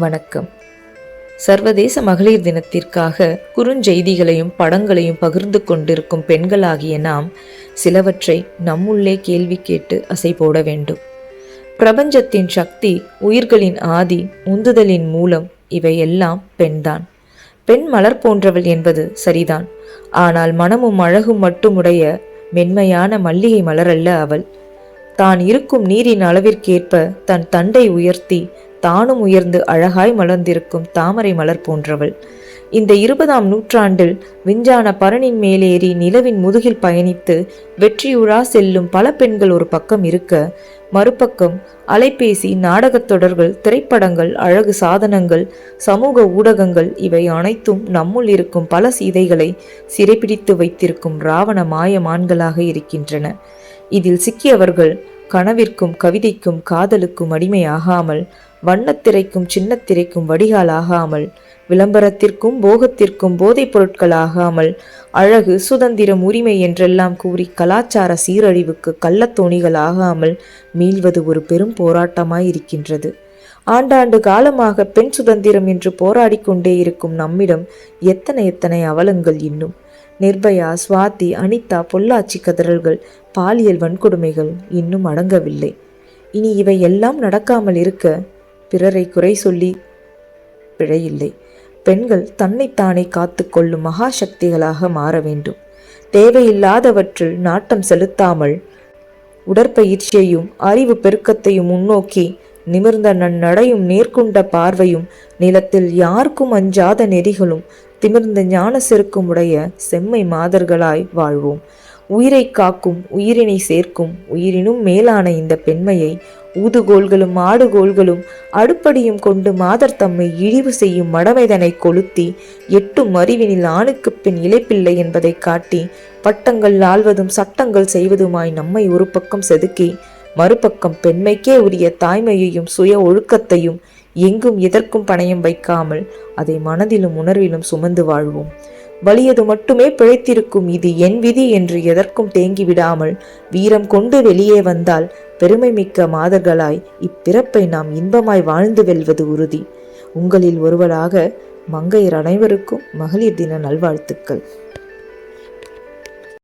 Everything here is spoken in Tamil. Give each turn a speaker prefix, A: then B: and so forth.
A: வணக்கம். சர்வதேச மகளிர் தினத்திற்காக குறுஞ்செய்திகளையும் படங்களையும் பகிர்ந்து கொண்டிருக்கும் பெண்களாகிய நாம் சிலவற்றை நம்முள்ளே கேள்வி கேட்டு அசை போட வேண்டும். பிரபஞ்சத்தின் சக்தி, உயிர்களின் ஆதி, உந்துதலின் மூலம் இவையெல்லாம் பெண்தான். பெண் மலர் போன்றவள் என்பது சரிதான். ஆனால் மனமும் அழகும் மட்டுமுடைய மென்மையான மல்லிகை மலரல்ல அவள். தான் இருக்கும் நீரின் அளவிற்கேற்ப தன் தண்டை உயர்த்தி தானும் உயர்ந்து அழகாய் மலர்ந்திருக்கும் தாமரை மலர் போன்றவள். இந்த 20ஆம் நூற்றாண்டில் விஞ்ஞான பரணின் மேலேறி நிலவின் முதுகில் பயணித்து வெற்றியுறா செல்லும் பல பெண்கள் ஒரு பக்கம் இருக்க, மறுபக்கம் அலைபேசி, நாடகத் தொடர்கள், திரைப்படங்கள், அழகு சாதனங்கள், சமூக ஊடகங்கள் இவை அனைத்தும் நம்முள் இருக்கும் பல சீதைகளை சிறைப்பிடித்து வைத்திருக்கும் ராவண மாயமான்களாக இருக்கின்றன. இதில் சிக்கியவர்கள் கனவிற்கும் கவிதைக்கும் காதலுக்கும் அடிமையாகாமல், வண்ணத்திரைக்கும் சின்னத்திரைக்கும் வடிகாலாகாமல், விளம்பரத்திற்கும் போகத்திற்கும் போதைப் பொருட்களாகாமல், அழகு, சுதந்திரம், உரிமை என்றெல்லாம் கூறி கலாச்சார சீரழிவுக்கு கள்ளத்தோணிகளாகாமல் மீள்வது ஒரு பெரும் போராட்டமாயிருக்கின்றது. ஆண்டாண்டு காலமாக பெண் சுதந்திரம் என்று போராடி கொண்டே இருக்கும் நம்மிடம் எத்தனை அவலங்கள் இன்னும்! நிர்பயா, சுவாதி, அனிதா, பொள்ளாச்சி கதறல்கள், பாலியல் வன்கொடுமைகள் இன்னும் அடங்கவில்லை. இனி இவை எல்லாம் நடக்காமல் இருக்க பிறரை குறை சொல்லி பிழையில்லை. பெண்கள் தன்னைத்தானே காத்து கொள்ளும் மகா சக்திகளாக மாற வேண்டும். தேவையில்லாதவற்றில் நாட்டம் செலுத்தாமல் உடற்பயிற்சியையும் அறிவு பெருக்கத்தையும் முன்னோக்கி நிமிர்ந்த நன்னடையும் நேர்கொண்ட பார்வையும் நிலத்தில் யாருக்கும் அஞ்சாத நெறிகளும் திமிர்ந்த ஞான செருக்கும் உடைய செம்மை மாதர்களாய் வாழ்வோம். உயிரை காக்கும், உயிரினை சேர்க்கும், உயிரினும் மேலான இந்த பெண்மையை ஊதுகோள்களும் ஆடுகோள்களும் அடுப்படியும் கொண்டு மாதர் தம்மை இழிவு செய்யும் மடமைதனை கொளுத்தி எட்டும் அறிவினில் ஆணுக்கு பின் இளைப்பில்லை என்பதை காட்டி பட்டங்கள் ஆள்வதும் சட்டங்கள் செய்வதுமாய் நம்மை ஒரு பக்கம் செதுக்கி மறுபக்கம் பெண்மைக்கே உரிய தாய்மையையும் சுய ஒழுக்கத்தையும் எங்கும் எதற்கும் பணயம் வைக்காமல் அதை மனதிலும் உணர்விலும் சுமந்து வாழ்வோம். வலியது மட்டுமே பிழைத்திருக்கும் இது என் விதி என்று எதற்கும் தேங்கிவிடாமல் வீரம் கொண்டு வெளியே வந்தால் பெருமை மிக்க மாதர்களாய் இப்பிறப்பை நாம் இன்பமாய் வாழ்ந்து வெல்வது உறுதி. உங்களில் ஒருவராக மங்கையர் அனைவருக்கும் மகளிர் தின நல்வாழ்த்துக்கள்.